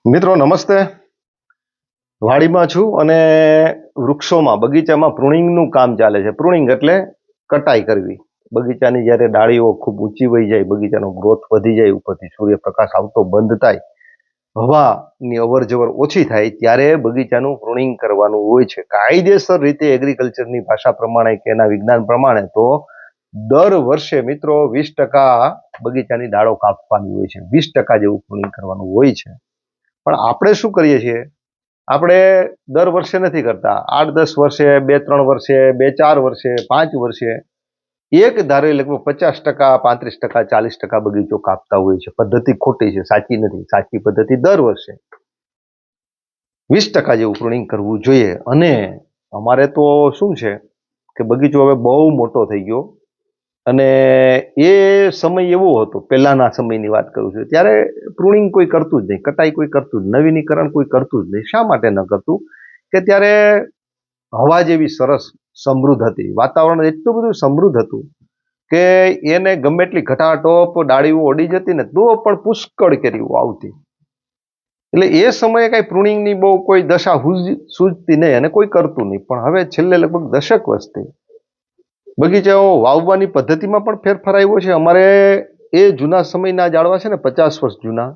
મિત્રો નમસ્તે. વાડીમાં છું અને વૃક્ષોમાં બગીચામાં પ્રુનિંગનું કામ ચાલે છે. પ્રુનિંગ એટલે કટાઈ કરવી. બગીચાની જ્યારે ડાળીઓ ખૂબ ઊંચી વહી જાય, બગીચાનો ગ્રોથ વધી જાય, ઉપરથી સૂર્યપ્રકાશ આવતો બંધ થાય, હવાની અવર જવર ઓછી થાય, ત્યારે બગીચાનું પ્રુનિંગ કરવાનું હોય છે. કાયદેસર રીતે એગ્રીકલ્ચરની ભાષા પ્રમાણે કે એના વિજ્ઞાન પ્રમાણે તો દર વર્ષે મિત્રો 20% બગીચાની ડાળો કાપવાની હોય છે. 20% જેવું પ્રુનિંગ કરવાનું હોય છે. પણ આપણે શું કરીએ છીએ? આપણે દર વર્ષે નથી કરતા. 8-10 વર્ષે, 2-3 વર્ષે, 2-4 વર્ષે, 5 વર્ષે એક ધારે લગભગ 50%, 35%, 40% બગીચો કાપતા હોય છે. પદ્ધતિ ખોટી છે, સાચી નથી. સાચી પદ્ધતિ દર વર્ષે 20% જેવું પ્રુનિંગ કરવું જોઈએ. અને અમારે તો શું છે કે બગીચો હવે બહુ મોટો થઈ ગયો અને એ સમય એવો હતો, પહેલાના સમયની વાત કરું છું, ત્યારે પ્રુનિંગ કોઈ કરતું જ નહીં, કટાઈ કોઈ કરતું જ, નવીનીકરણ કોઈ કરતું જ નહીં. શા માટે ન કરતું? કે ત્યારે હવા જેવી સરસ સમૃદ્ધ હતી, વાતાવરણ એટલું બધું સમૃદ્ધ હતું કે એને ગમે એટલી ઘટાટોપ ડાળીઓ અડી જતી ને તો પણ પુષ્કળ કેરીઓ આવતી. એટલે એ સમયે કઈ પ્રુનિંગની બહુ કોઈ દશા સૂઝતી નહીં અને કોઈ કરતું નહીં. પણ હવે છેલ્લે લગભગ દશક વર્ષથી બગીચાઓ વાવવાની પદ્ધતિમાં પણ ફેરફાર આવ્યો છે. અમારે એ જૂના સમયના ઝાડવા છે ને, 50 વર્ષ જૂના,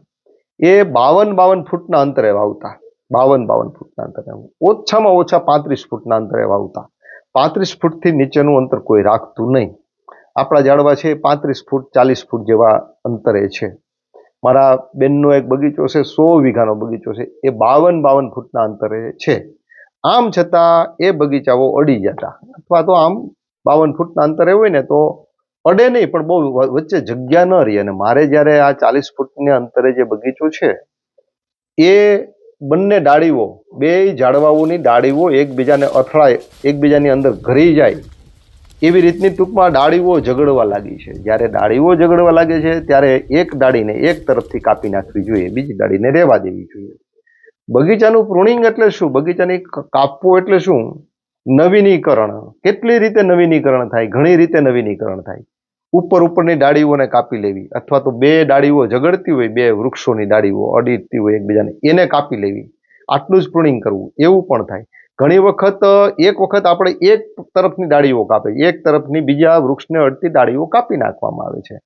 એ 52 ફૂટના અંતરે વાવતા. 52 ફૂટના અંતરે, ઓછામાં ઓછા 35 ફૂટના અંતરે વાવતા. 35 ફૂટથી નીચેનું અંતર કોઈ રાખતું નહીં. આપણા ઝાડવા છે 35 ફૂટ 40 ફૂટ જેવા અંતરે છે. મારા બેનનો એક બગીચો છે, 100 વીઘાનો બગીચો છે, એ 52 ફૂટના અંતરે છે. આમ છતાં એ બગીચાઓ અડી જતા, અથવા તો આમ 52 ફૂટના અંતરે હોય ને તો અડે નહીં, પણ બહુ વચ્ચે જગ્યા ન રહી. અને મારે જ્યારે આ 40 ફૂટના અંતરે જે બગીચો છે, એ બંને ડાળીઓ, બે ઝાડવાઓની ડાળીઓ એકબીજાને અથડાય, એકબીજાની અંદર ઘરી જાય એવી રીતની ટૂંકમાં ડાળીઓ ઝઘડવા લાગી છે. જ્યારે ડાળીઓ ઝઘડવા લાગે છે ત્યારે એક ડાળીને એક તરફથી કાપી નાખવી જોઈએ, બીજી ડાળીને રહેવા દેવી જોઈએ. બગીચાનું પ્રુનિંગ એટલે શું? બગીચાની કાપવું એટલે શું? નવીનીકરણ. કેટલી રીતે નવીનીકરણ થાય? ઘણી રીતે નવીનીકરણ થાય. ઉપરની ડાળીઓને કાપી લેવી, અથવા તો બે ડાળીઓ ઝઘડતી હોય, બે વૃક્ષોની ડાળીઓ અડીતી હોય એકબીજાને, એને કાપી લેવી. આટલું જ પ્રુનિંગ કરવું. એવું પણ થાય. ઘણી વખત એક વખત આપણે એક તરફની ડાળીઓ કાપે, એક તરફની બીજા વૃક્ષને અડતી ડાળીઓ કાપી નાખવામાં આવે છે.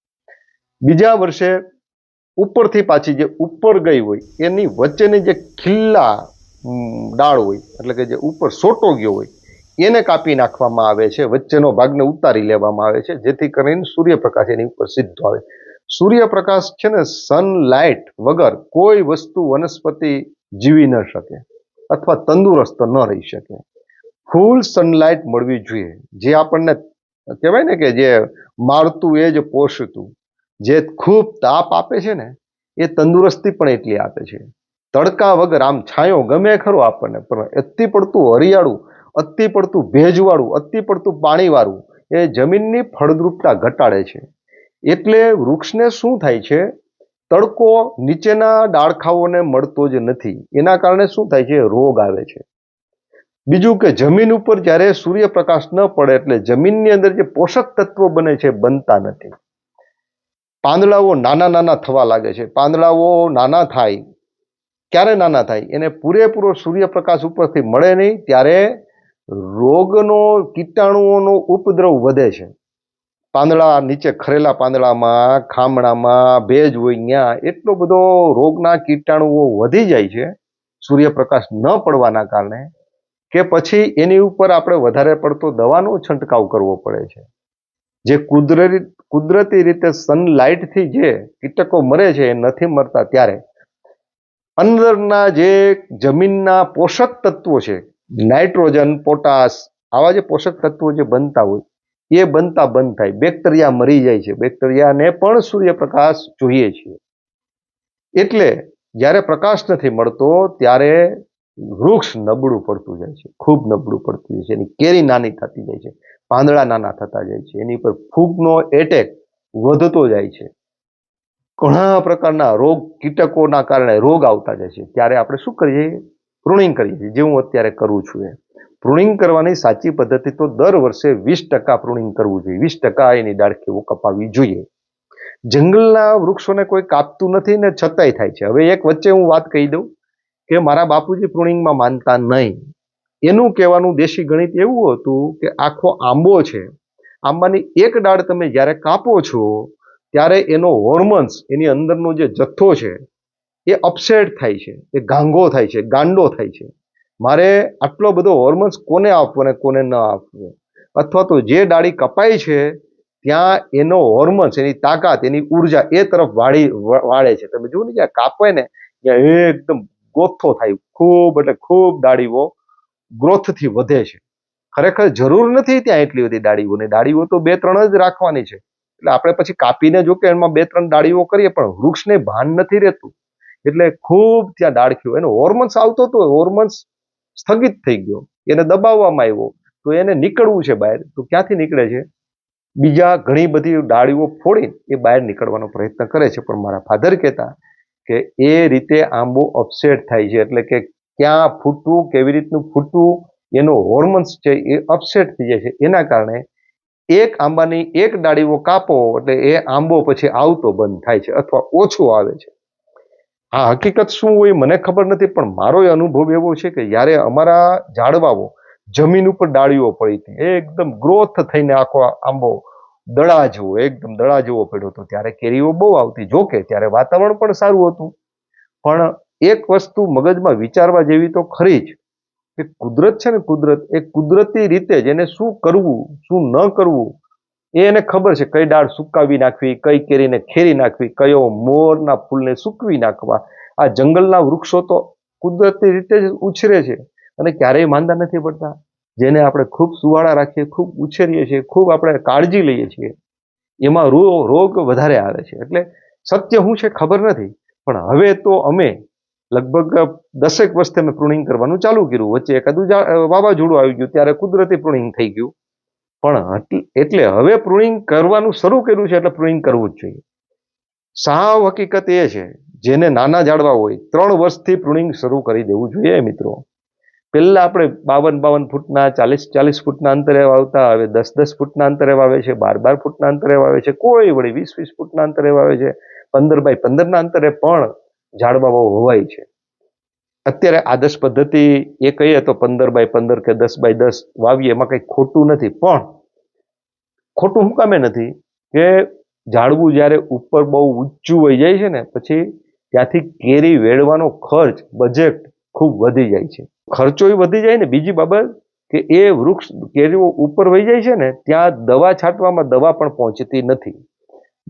બીજા વર્ષે ઉપરથી પાછી જે ઉપર ગઈ હોય એની વચ્ચેની જે ખિલ્લા ડાળ હોય, એટલે કે જે ઉપર સોટો ગયો હોય, એને કાપી નાખવામાં આવે છે. વચ્ચેનો ભાગને ઉતારી લેવામાં આવે છે, જેથી કરીને સૂર્યપ્રકાશ એની ઉપર સીધો આવે. સૂર્યપ્રકાશ છે ને, સનલાઇટ વગર કોઈ વસ્તુ, વનસ્પતિ જીવી ન શકે અથવા તંદુરસ્ત ન રહી શકે. ફૂલ સનલાઇટ મળવી જોઈએ. જે આપણને કહેવાય ને કે જે મારતું એ જ પોષતું. જે ખૂબ તાપ આપે છે ને, એ તંદુરસ્તી પણ એટલી આપે છે. તડકા વગર આમ છાંયો ગમે ખરો આપણને, પણ અતિ પડતું હરિયાળું, અતિ પડતું ભેજવાળું, અતિ પડતું પાણીવાળું એ જમીનની ફળદ્રુપતા ઘટાડે છે. એટલે વૃક્ષને શું થાય છે? તડકો નીચેના ડાળખાઓને મળતો જ નથી. એના કારણે શું થાય છે? રોગ આવે છે. બીજું કે જમીન ઉપર જ્યારે સૂર્યપ્રકાશ ન પડે એટલે જમીનની અંદર જે પોષક તત્વો બને છે બનતા નથી. પાંદડાઓ નાના નાના થવા લાગે છે. પાંદડાઓ નાના થાય, ક્યારે નાના થાય? એને પૂરેપૂરો સૂર્યપ્રકાશ ઉપરથી મળે નહીં, ત્યારે રોગનો, કીટાણુઓનો ઉપદ્રવ વધે છે. પાંદડા નીચે ખરેલા પાંદડામાં, ખામણામાં ભેજ હોય ત્યાં એટલો બધો રોગના કીટાણુઓ વધી જાય છે સૂર્યપ્રકાશ ન પડવાના કારણે, કે પછી એની ઉપર આપણે વધારે પડતો દવાનો છંટકાવ કરવો પડે છે. જે કુદરતી રીતે સનલાઇટથી જે કીટકો મરે છે એ નથી મરતા. ત્યારે અંદરના જે જમીનના પોષક તત્વો છે, નાઇટ્રોજન, પોટાશ, આવા જે પોષક તત્વો જે બનતા હોય એ બનતા બંધ થાય. બેક્ટેરિયા મરી જાય છે. બેક્ટેરિયાને પણ સૂર્યપ્રકાશ જોઈએ છીએ. એટલે જ્યારે પ્રકાશ નથી મળતો ત્યારે વૃક્ષ નબળું પડતું જાય છે, ખૂબ નબળું પડતું જાય છે. એની કેરી નાની થતી જાય છે, પાંદડા નાના થતા જાય છે, એની પર ફૂગનો એટેક વધતો જાય છે. ઘણા પ્રકારના રોગ, કીટકોના કારણે રોગ આવતા જાય છે. ત્યારે આપણે શું કરીએ? પ્રુનિંગ કરીએ છીએ, જે હું અત્યારે કરું છું. એ પ્રુનિંગ કરવાની સાચી પદ્ધતિ તો દર વર્ષે 20% પ્રુનિંગ કરવું જોઈએ. 20% એની ડાળખીઓ કપાવવી જોઈએ. જંગલના વૃક્ષોને કોઈ કાપતું નથી ને છતાંય થાય છે. હવે એક વચ્ચે હું વાત કહી દઉં કે મારા બાપુજી પ્રુનિંગમાં માનતા નહીં. એનું કહેવાનું દેશી ગણિત એવું હતું કે આખો આંબો છે, આંબાની એક ડાળ તમે જ્યારે કાપો છો ત્યારે એનો હોર્મોન્સ, એની અંદરનો જે જથ્થો છે એ અપસેટ થાય છે, એ ગાંગો થાય છે, ગાંડો થાય છે. મારે આટલો બધો હોર્મોન્સ કોને આપવો ને કોને ન આપવો, અથવા તો જે ડાળી કપાય છે ત્યાં એનો હોર્મોન્સ, એની તાકાત, એની ઉર્જા એ તરફ વાળે છે. તમે જુઓ ને, જ્યાં કાપાય ને ત્યાં એકદમ ગોથો થાય, ખૂબ એટલે ખૂબ ડાળીઓ ગ્રોથથી વધે છે. ખરેખર જરૂર નથી ત્યાં એટલી બધી ડાળીઓની. ડાળીઓ તો 2-3 જ રાખવાની છે. એટલે આપણે પછી કાપીને જો કે એમાં 2-3 ડાળીઓ કરીએ, પણ વૃક્ષને ભાન નથી રહેતું. એટલે ખૂબ ત્યાં ડાળખીઓ, એનો હોર્મોન્સ આવતો હતો, હોર્મોન્સ સ્થગિત થઈ ગયો, એને દબાવવામાં આવ્યો, તો એને નીકળવું છે બહાર. તો ક્યાંથી નીકળે છે? બીજા ઘણી બધી ડાળીઓ ફોડી એ બહાર નીકળવાનો પ્રયત્ન કરે છે. પણ મારા ફાધર કહેતા કે એ રીતે આંબો અપસેટ થાય છે, એટલે કે ક્યાં ફૂટવું, કેવી રીતનું ફૂટવું, એનો હોર્મોન્સ છે એ અપસેટ થઈ જાય છે. એના કારણે એક આંબાની એક ડાળીઓ કાપો એટલે એ આંબો પછી આવતો બંધ થાય છે અથવા ઓછો આવે છે. આ હકીકત શું હોય મને ખબર નથી, પણ મારો અનુભવ એવો છે કે જ્યારે અમારા ઝાડવાઓ જમીન ઉપર ડાળીઓ પડી હતી, એકદમ ગ્રોથ થઈને આખો આંબો દડા જેવો, એકદમ દડા જેવો પડ્યો હતો, ત્યારે કેરીઓ બહુ આવતી. જોકે ત્યારે વાતાવરણ પણ સારું હતું. પણ એક વસ્તુ મગજમાં વિચારવા જેવી તો ખરી જ કે કુદરત છે ને, કુદરત એ કુદરતી રીતે જ એને શું કરવું શું ન કરવું એ એને ખબર છે. કઈ ડાળ સુકાવી નાખવી, કઈ કેરીને ખેરી નાખવી, કયો મોરના ફૂલને સૂકવી નાખવા. આ જંગલના વૃક્ષો તો કુદરતી રીતે જ ઉછરે છે અને ક્યારેય માંદા નથી પડતા. જેને આપણે ખૂબ સુવાળા રાખીએ, ખૂબ ઉછેરીએ છીએ, ખૂબ આપણે કાળજી લઈએ છીએ, એમાં રોગ વધારે આવે છે. એટલે સત્ય શું છે ખબર નથી, પણ હવે તો અમે લગભગ 10 વર્ષથી અમે પ્રુનિંગ કરવાનું ચાલુ કર્યું. વચ્ચે એકાદું વાવાઝોડું આવી ગયું, ત્યારે કુદરતી પ્રુનિંગ થઈ ગયું. પણ એટલે હવે પ્રુનિંગ કરવાનું શરૂ કર્યું છે, એટલે પ્રુનિંગ કરવું જ જોઈએ. સાવ હકીકત એ છે, જેને નાના ઝાડવા હોય 3 વર્ષથી પ્રુનિંગ શરૂ કરી દેવું જોઈએ મિત્રો. પહેલા આપણે 52 ફૂટના, 40 ફૂટના અંતરે વાવતા, હવે 10 ફૂટના અંતરે વાવે છે, 12 ફૂટના અંતરે વાવે છે, કોઈ વળી 20 ફૂટના અંતરે વાવે છે, 15 બાય 15ના અંતરે પણ ઝાડવાઓ વવાય છે. અત્યારે આદર્શ પદ્ધતિ એ કહીએ તો 15 બાય 15 કે 10 બાય 10 વાવીએ, એમાં કંઈ ખોટું નથી. પણ ખોટું શું કામે નથી કે ઝાડવું જ્યારે ઉપર બહુ ઊંચું વહી જાય છે ને, પછી ત્યાંથી કેરી વેળવાનો ખર્ચ, બજેટ ખૂબ વધી જાય છે. ખર્ચોય વધી જાય ને, બીજી બાબત કે એ વૃક્ષ કેરીઓ ઉપર વહી જાય છે ને, ત્યાં દવા છાંટવામાં દવા પણ પહોંચતી નથી.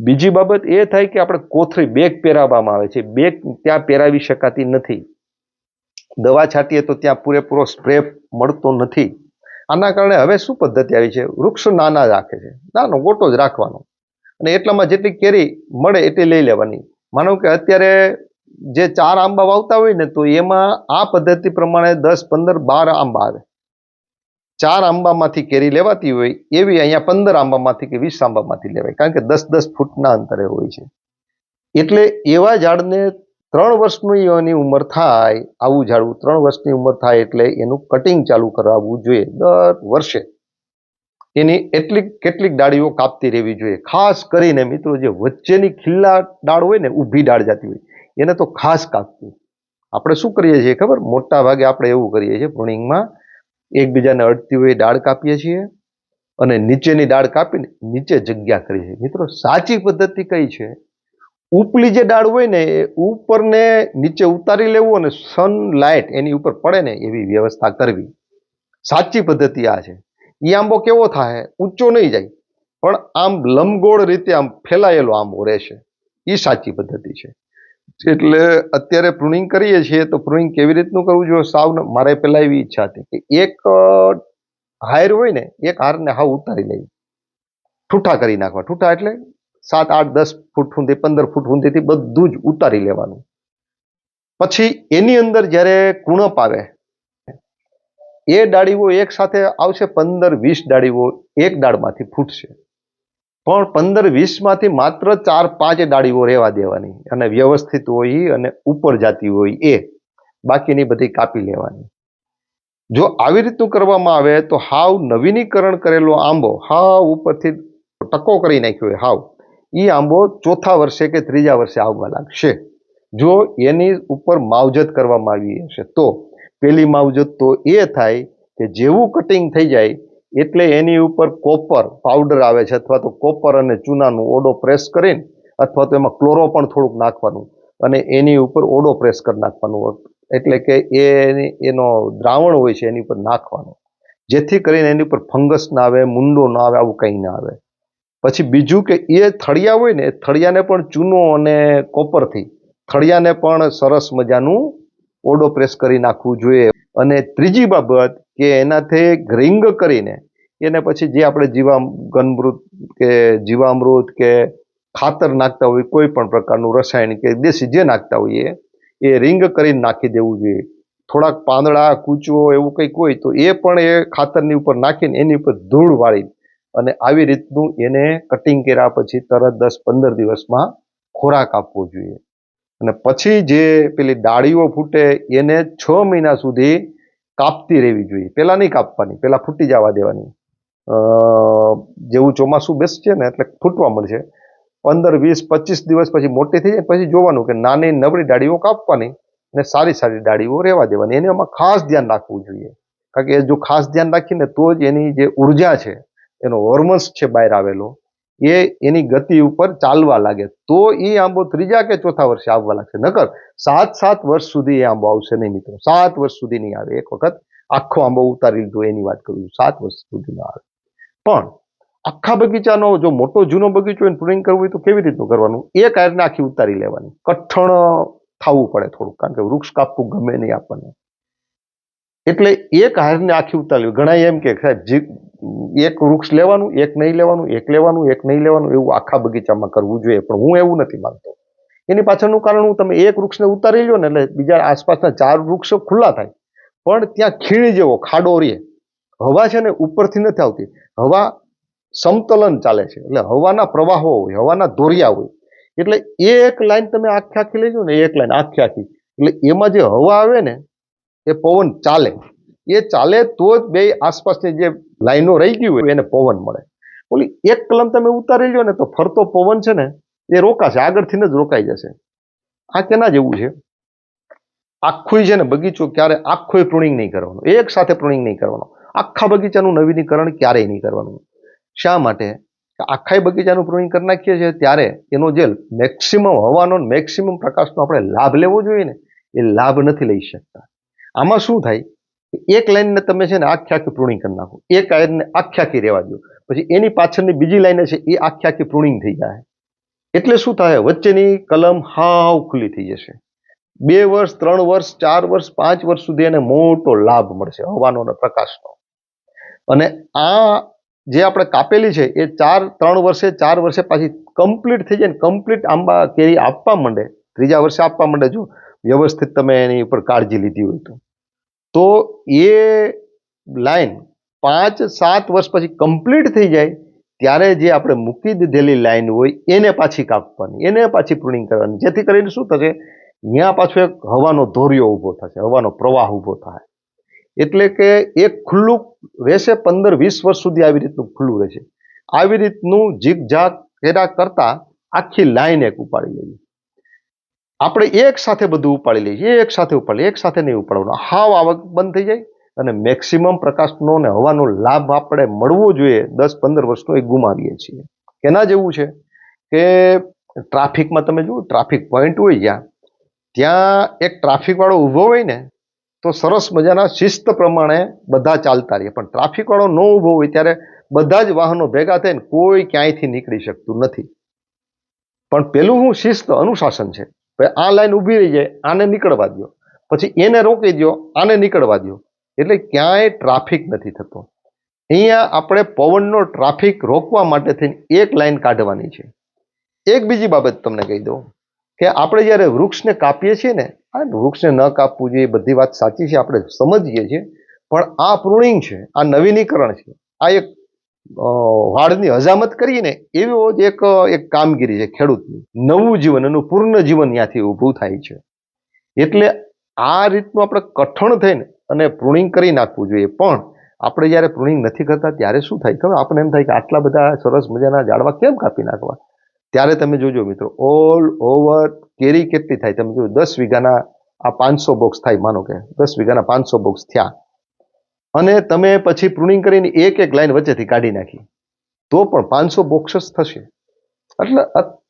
બીજી બાબત એ થાય કે આપણે કોથળી બેગ પહેરાવવામાં આવે છે, બેગ ત્યાં પહેરાવી શકાતી નથી. દવા છાંટીએ તો ત્યાં પૂરેપૂરો સ્પ્રે મળતો નથી. આના કારણે હવે શું પદ્ધતિ આવી છે, વૃક્ષ નાના રાખે છે, નાનો ગોટો જ રાખવાનો, અને એટલામાં જેટલી કેરી મળે એટલી લઈ લેવાની. માનો કે અત્યારે જે 4 આંબા વાવતા હોય ને, તો એમાં આ પદ્ધતિ પ્રમાણે 10, 15, 12 આંબા આવે. 4 આંબામાંથી કેરી લેવાતી હોય એવી અહીંયા 15 આંબામાંથી કે 20 આંબામાંથી લેવાય, કારણ કે 10-10 ફૂટના અંતરે હોય છે. એટલે એવા ઝાડને 3 વર્ષની એની ઉંમર થાય, આવું ઝાડવું 3 વર્ષની ઉંમર થાય એટલે એનું કટિંગ ચાલુ કરાવવું જોઈએ. દર વર્ષે એની કેટલીક ડાળીઓ કાપતી રહેવી જોઈએ. ખાસ કરીને મિત્રો, જે વચ્ચેની ખીલ્લા ડાળ હોય ને, ઊભી ડાળ જતી હોય, એને તો ખાસ કાપવું. આપણે શું કરીએ છીએ ખબર, મોટા ભાગે આપણે એવું કરીએ છીએ પ્રુનિંગમાં, એકબીજાને અડતી હોય ડાળ કાપીએ છીએ અને નીચેની ડાળ કાપીને નીચે જગ્યા કરીએ છીએ. મિત્રો, સાચી પદ્ધતિ કઈ છે, ઉપલી જે ડાળ હોય ને એ ઉપરને નીચે ઉતારી લેવું અને સનલાઇટ એની ઉપર પડે ને એવી વ્યવસ્થા કરવી. સાચી પદ્ધતિ આ છે. એ આંબો કેવો થાય, ઊંચો નહીં જાય, પણ આમ લંબગોળ રીતે આમ ફેલાયેલો આંબો રહેશે. એ સાચી પદ્ધતિ છે. એટલે અત્યારે પ્રુનિંગ કરીએ છીએ તો પ્રુનિંગ કેવી રીતનું કરવું જોઈએ, સાવ મારે પહેલા એવી ઈચ્છા હતી કે એક હાર હોય ને, એક હારને હાવ ઉતારી લઈ, ઠૂઠા કરી નાખવા. ઠૂઠા એટલે 7, 8, 10 ફૂટ સુધી, 15 ફૂટ સુધીથી બધું જ ઉતારી લેવાનું. પછી એની અંદર જ્યારે કુણપ આવે, એ ડાળીઓ એક સાથે આવશે, 15-20 ડાળીઓ એક ડાળમાંથી ફૂટશે. પણ 15-20 માંથી માત્ર 4-5 ડાળીઓ રહેવા દેવાની, અને વ્યવસ્થિત હોય અને ઉપર જતી હોય એ, બાકીની બધી કાપી લેવાની. જો આવી રીતનું કરવામાં આવે તો હાવ નવીનીકરણ કરેલો આંબો, હાવ ઉપરથી ટકો કરી નાખ્યો હોય હાવ, એ આંબો ચોથા વર્ષે કે ત્રીજા વર્ષે આવવા લાગશે જો એની ઉપર માવજત કરવામાં આવી હશે તો. પેલી માવજત તો એ થાય કે જેવું કટિંગ થઈ જાય એટલે એની ઉપર કોપર પાવડર આવે છે અથવા તો કોપર અને ચૂનાનું ઓડો પ્રેસ કરીને અથવા તો એમાં ક્લોરો પણ થોડુંક નાખવાનું અને એની ઉપર ઓડો પ્રેસ કરી નાખવાનું, એટલે કે એનો દ્રાવણ હોય છે એની ઉપર નાખવાનું, જેથી કરીને એની ઉપર ફંગસ ના આવે, મૂંડો ના આવે, આવું કંઈ ના આવે. પછી બીજું કે એ થળિયા હોય ને, થળિયાને પણ ચૂનો અને કોપરથી થળિયાને પણ સરસ મજાનું ઓડો પ્રેસ કરી નાખવું જોઈએ. અને ત્રીજી બાબત કે એનાથી રિંગ કરીને એને પછી જે આપણે ગનમૃત કે જીવામૃત કે ખાતર નાખતા હોય, કોઈ પણ પ્રકારનું રસાયણ કે દેશી જે નાખતા હોઈએ એ રિંગ કરીને નાખી દેવું જોઈએ. થોડાક પાંદડા કૂચો એવું કંઈક હોય તો એ પણ એ ખાતરની ઉપર નાખીને એની ઉપર ધૂળ વાળી અને આવી રીતનું એને કટિંગ કર્યા પછી તરત 10-15 દિવસમાં ખોરાક આપવો જોઈએ. અને પછી જે પેલી ડાળીઓ ફૂટે એને 6 મહિના સુધી કાપતી રહેવી જોઈએ. પેલા નહીં કાપવાની, પેલા ફૂટી જવા દેવાની. જેવું ચોમાસું બેસશે ને એટલે ફૂટવા મળશે. 15-20-25 દિવસ પછી મોટી થઈ જાય પછી જોવાનું કે નાની નબળી ડાળીઓ કાપવાની અને સારી સારી ડાળીઓ રહેવા દેવાની. એને આમાં ખાસ ધ્યાન રાખવું જોઈએ, કારણ કે જો ખાસ ધ્યાન રાખીને તો જ એની જે ઉર્જા છે, એનો હોર્મોન્સ છે બહાર આવેલો, એ એની ગતિ ઉપર ચાલવા લાગે તો એ આંબો ત્રીજા કે ચોથા વર્ષે આવવા લાગશે. નકર 7 વર્ષ સુધી એ આંબો આવશે નહીં મિત્રો. 7 વર્ષ સુધી નહીં આવે. એક વખત આખો આંબો ઉતારી લીધો એની વાત કરું છું, 7 વર્ષ સુધી ના આવે. પણ આખા બગીચાનો જો મોટો જૂનો બગીચો હોય પ્રુનિંગ કરવું હોય તો કેવી રીતનું કરવાનું? એક આયરને આખી ઉતારી લેવાની. કઠણ થવું પડે થોડું, કારણ કે વૃક્ષ કાપવું ગમે નહીં આપણને. એટલે એક હારને આખી ઉતારી. ઘણા એમ કે સાહેબ એક વૃક્ષ લેવાનું, એક નહીં લેવાનું, એક લેવાનું, એક નહીં લેવાનું, એવું આખા બગીચામાં કરવું જોઈએ. પણ હું એવું નથી માનતો. એની પાછળનું કારણ હું, તમે એક વૃક્ષને ઉતારી લો ને એટલે બીજા આસપાસના 4 વૃક્ષો ખુલ્લા થાય, પણ ત્યાં ખીણ જેવો ખાડો રહે. હવા છે ને ઉપરથી નથી આવતી, હવા સમતલન ચાલે છે, એટલે હવાના પ્રવાહો હોય, હવાના ધોરિયા હોય. એટલે એક લાઈન તમે આખી લેજો ને, એક લાઈન આખી, એટલે એમાં જે હવા આવે ને એ પવન ચાલે. એ ચાલે તો જ બે આસપાસની જે લાઈનો રહી ગઈ હોય એને પવન મળે. ઓલી એક કલમ તમે ઉતારી લો ને તો ફરતો પવન છે ને એ રોકાશે, આગળથી જ રોકાઈ જશે. આ કેના જેવું છે? આખું છે ને બગીચો ક્યારે આખું પ્રુનિંગ નહીં કરવાનું, એક સાથે પ્રુનિંગ નહીં કરવાનું. આખા બગીચાનું નવીનીકરણ ક્યારેય નહીં કરવાનું. શા માટે? આખા બગીચાનું પ્રુનિંગ કરી નાખીએ છીએ ત્યારે એનો જે મેક્સિમમ હવાનો મેક્સિમમ પ્રકાશનો આપણે લાભ લેવો જોઈએ ને, એ લાભ નથી લઈ શકતા. આમાં શું થાય? એક લાઈનને તમે છે ને આખી પ્રુનિંગ કરી નાખો, એક લાઈનને આખી રહેવા દો, પછી એની પાછળની બીજી લાઈન છે એ આખી પ્રુનિંગ થઈ જાય. એટલે શું થાય? વચ્ચેની કલમ હાવ ખુલ્લી થઈ જશે. 2 વર્ષ, 3 વર્ષ, 4 વર્ષ, 5 વર્ષ સુધી એને મોટો લાભ મળશે હવાનો અને પ્રકાશનો. અને આ જે આપણે કાપેલી છે એ 3 વર્ષે 4 વર્ષે પાછી કમ્પ્લીટ થઈ જાય ને, કમ્પ્લીટ આંબા કેરી આપવા માંડે, ત્રીજા વર્ષે આપવા માંડે જો વ્યવસ્થિત તમે એની ઉપર કાળજી લીધી હોય તો એ લાઈન 5-7 વર્ષ પછી કમ્પ્લીટ થઈ જાય ત્યારે જે આપણે મૂકી દીધેલી લાઈન હોય એને પાછી કાપવાની, એને પાછી પ્રુનિંગ કરવાની, જેથી કરીને શું થશે? ત્યાં પાછો એક હવાનો ધોરિયો ઊભો થશે, હવાનો પ્રવાહ ઊભો થાય. એટલે કે એક ખુલ્લું રહેશે, 15-20 વર્ષ સુધી આવી રીતનું ખુલ્લું રહેશે. આવી રીતનું ઝીકઝાક કર્યા કરતા આખી લાઈન એક ઉપાડી લેવી. આપણે એક સાથે બધું ઉપાડી લઈએ, એક સાથે ઉપાડી, એક સાથે નહીં ઉપાડવાનું. હાવ આવક બંધ થઈ જાય અને મેક્સિમમ પ્રકાશનો ને હવાનો લાભ આપણે મળવો જોઈએ 10-15 વર્ષનો એ ગુમાવીએ છીએ. એના જેવું છે કે ટ્રાફિકમાં તમે જુઓ, ટ્રાફિક પોઈન્ટ હોય ત્યાં એક ટ્રાફિક વાળો ઊભો હોય ને તો સરસ મજાના શિસ્ત પ્રમાણે બધા ચાલતા રહીએ, પણ ટ્રાફિક વાળો ન ઊભો હોય ત્યારે બધા જ વાહનો ભેગા થઈને કોઈ ક્યાંયથી નીકળી શકતું નથી. પણ પેલું શું શિસ્ત, અનુશાસન છે. આ લાઈન ઊભી રહી જાય, આને નીકળવા દો, પછી એને રોકી દો, આને નીકળવા દો, એટલે ક્યાંય ટ્રાફિક નથી થતો. અહીંયા આપણે પવનનો ટ્રાફિક રોકવા માટે થઈને એક લાઈન કાઢવાની છે. એક બીજી બાબત તમને કહી દઉં કે આપણે જ્યારે વૃક્ષને કાપીએ છીએ ને, આ વૃક્ષને ન કાપવું જોઈએ, બધી વાત સાચી છે, આપણે સમજીએ છીએ, પણ આ પ્રુનિંગ છે, આ નવીનીકરણ છે, આ એક વાડની હજામત કરીએ ને એવો જ એક કામગીરી છે ખેડૂતની. નવું જીવન, એનું પૂર્ણ જીવન ત્યાંથી ઊભું થાય છે. એટલે આ રીતનું આપણે કઠણ થઈને અને પ્રુનિંગ કરી નાખવું જોઈએ. પણ આપણે જ્યારે પ્રુનિંગ નથી કરતા ત્યારે શું થાય ખબર? આપણને એમ થાય કે આટલા બધા સરસ મજાના ઝાડવા કેમ કાપી નાખવા? ત્યારે તમે જોજો મિત્રો, ઓલ ઓવર કેરી કેટલી થાય તમે જોજો. 10 વીઘાના આ 500 બોક્સ થાય, માનો કે 10 વીઘાના 500 બોક્સ થયા, અને તમે પછી પ્રુનિંગ કરીને એક એક લાઈન વચ્ચેથી કાઢી નાખી, તો પણ 500 બોક્સ જ થશે. એટલે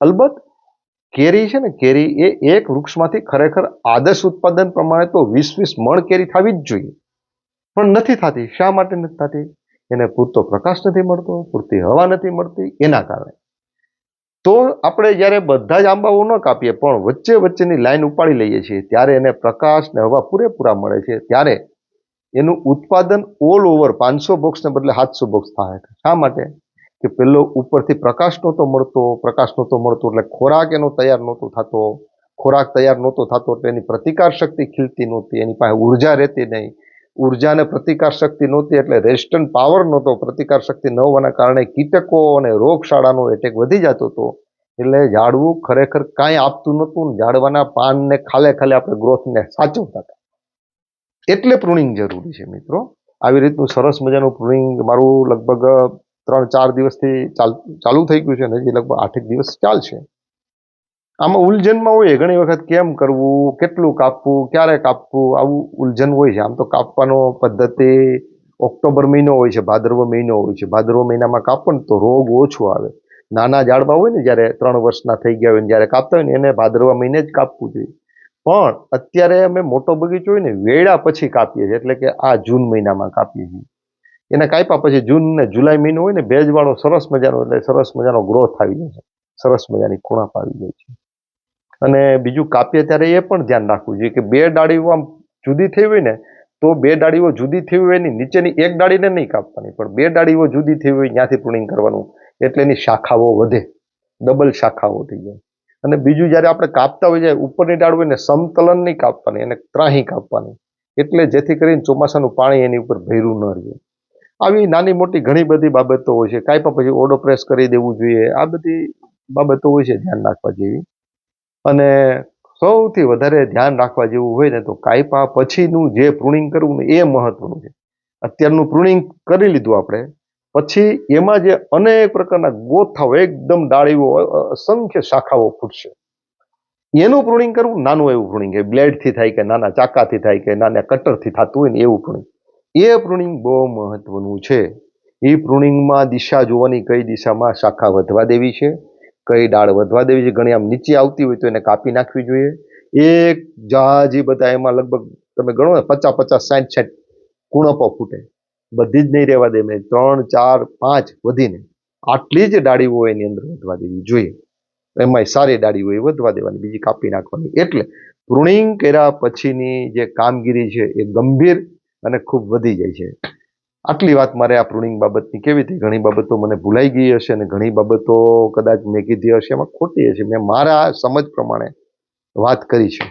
અલબત્ત કેરી છે ને, કેરી એ એક વૃક્ષમાંથી ખરેખર આદર્શ ઉત્પાદન પ્રમાણે તો 20-20 મણ કેરી થવી જ જોઈએ, પણ નથી થતી. શા માટે નથી થતી? એને પૂરતો પ્રકાશ નથી મળતો, પૂરતી હવા નથી મળતી, એના કારણે. તો આપણે જ્યારે બધા જ આંબાઓ ન કાપીએ પણ વચ્ચે વચ્ચેની લાઈન ઉપાડી લઈએ છીએ, ત્યારે એને પ્રકાશ ને હવા પૂરેપૂરા મળે છે, ત્યારે એનું ઉત્પાદન ઓલ ઓવર 500 બોક્સને બદલે 700 બોક્સ થાય. શા માટે? કે પેલો ઉપરથી પ્રકાશ નહોતો મળતો, એટલે ખોરાક એનો તૈયાર નહોતો થતો, ખોરાક તૈયાર નહોતો થતો એટલે એની પ્રતિકાર શક્તિ ખીલતી નહોતી, એની પાસે ઉર્જા રહેતી નહીં, ઉર્જા અને પ્રતિકાર શક્તિ નહોતી એટલે રેસ્ટન્ટ પાવર નહોતો, પ્રતિકાર શક્તિ ન હોવાના કારણે કીટકો અને રોગશાળાનો એટેક વધી જતો હતો. એટલે ઝાડવું ખરેખર કાંઈ આપતું નહોતું, ઝાડવાના પાનને ખાલે ખાલે આપણે ગ્રોથને સાચવતા હતા. એટલે પ્રુનિંગ જરૂરી છે મિત્રો. આવી રીતનું સરસ મજાનું પ્રુનિંગ મારું લગભગ 3-4 દિવસથી ચાલુ થઈ ગયું છે, અને હજી લગભગ 8 દિવસ ચાલશે. આમાં ઉલઝનમાં હોય ઘણી વખત, કેમ કરવું, કેટલું કાપવું, ક્યારે કાપવું, આવું ઉલઝન હોય છે. આમ તો કાપવાનો પદ્ધતિ ઓક્ટોબર મહિનો હોય છે, ભાદરવો મહિનો હોય છે. ભાદરવો મહિનામાં કાપો ને તો રોગ ઓછો આવે. નાના ઝાડવા હોય ને, જ્યારે 3 વર્ષના થઈ ગયા હોય ને જ્યારે કાપતા હોય ને, એને ભાદરવા મહિને જ કાપવું જોઈએ. પણ અત્યારે અમે મોટો બગીચો હોય ને, વેળા પછી કાપીએ છીએ, એટલે કે આ જૂન મહિનામાં કાપીએ છીએ. એને કાપ્યા પછી જૂન ને જુલાઈ મહિનો હોય ને, ભેજવાળો સરસ મજાનો, એટલે સરસ મજાનો ગ્રોથ આવી જાય છે, સરસ મજાની કુણપ આવી જાય છે. અને બીજું, કાપીએ ત્યારે એ પણ ધ્યાન રાખવું જોઈએ કે 2 ડાળીઓ આમ જુદી થઈ હોય ને, તો 2 ડાળીઓ જુદી થઈ હોય એની નીચેની એક ડાળીને નહીં કાપવાની, પણ 2 ડાળીઓ જુદી થઈ હોય ત્યાંથી પ્રુનિંગ કરવાનું, એટલે એની શાખાઓ વધે, ડબલ શાખાઓ થઈ જાય. અને બીજું, જ્યારે આપણે કાપતા હોય જાય, ઉપરની ડાળ હોય ને, સમતલન નહીં કાપવાની, એને ત્રાહી કાપવાની, એટલે જેથી કરીને ચોમાસાનું પાણી એની ઉપર ભર્યું ન રહે. આવી નાની મોટી ઘણી બધી બાબતો હોય છે. કાપ્યા પછી ઓડો પ્રેસ કરી દેવું જોઈએ, આ બધી બાબતો હોય છે ધ્યાન રાખવા જેવી. અને સૌથી વધારે ધ્યાન રાખવા જેવું હોય ને, તો કાપ્યા પછીનું જે પ્રુનિંગ કરવું ને, એ મહત્વનું છે. અત્યારનું પ્રુનિંગ કરી લીધું આપણે, પછી એમાં જે અનેક પ્રકારના ગોથાઓ, એકદમ ડાળીઓ, અસંખ્ય શાખાઓ ફૂટશે, એનું પ્રુનિંગ કરવું. નાનું એવું પ્રુનિંગ, એ બ્લેડથી થાય કે નાના ચાકાથી થાય કે નાના કટરથી થતું હોય ને, એવું પ્રુનિંગ, એ પ્રુનિંગ બહુ મહત્વનું છે. એ પ્રુનિંગમાં દિશા જોવાની, કઈ દિશામાં શાખા વધવા દેવી છે, કઈ ડાળ વધવા દેવી છે. ઘણી આમ નીચે આવતી હોય તો એને કાપી નાખવી જોઈએ. એક જાજી બધા એમાં લગભગ તમે ગણો ને 50-50, 60-60 કુણપો ફૂટે, બધી જ નહીં રહેવા દે, 3, 4, 5 વધીને આટલી જ ડાળીઓ એની અંદર વધવા દેવી જોઈએ. એમાંય સારી ડાળી હોય એ વધવા દેવાની, બીજી કાપી નાખવાની. એટલે પ્રુનિંગ કર્યા પછીની જે કામગીરી છે એ ગંભીર અને ખૂબ વધી જાય છે. આટલી વાત મારે આ પ્રુનિંગ બાબતની કેવી હતી. ઘણી બાબતો મને ભૂલાઈ ગઈ હશે અને ઘણી બાબતો કદાચ મેં કીધી હશે એમાં ખોટી હશે. મેં મારા સમજ પ્રમાણે વાત કરી છે.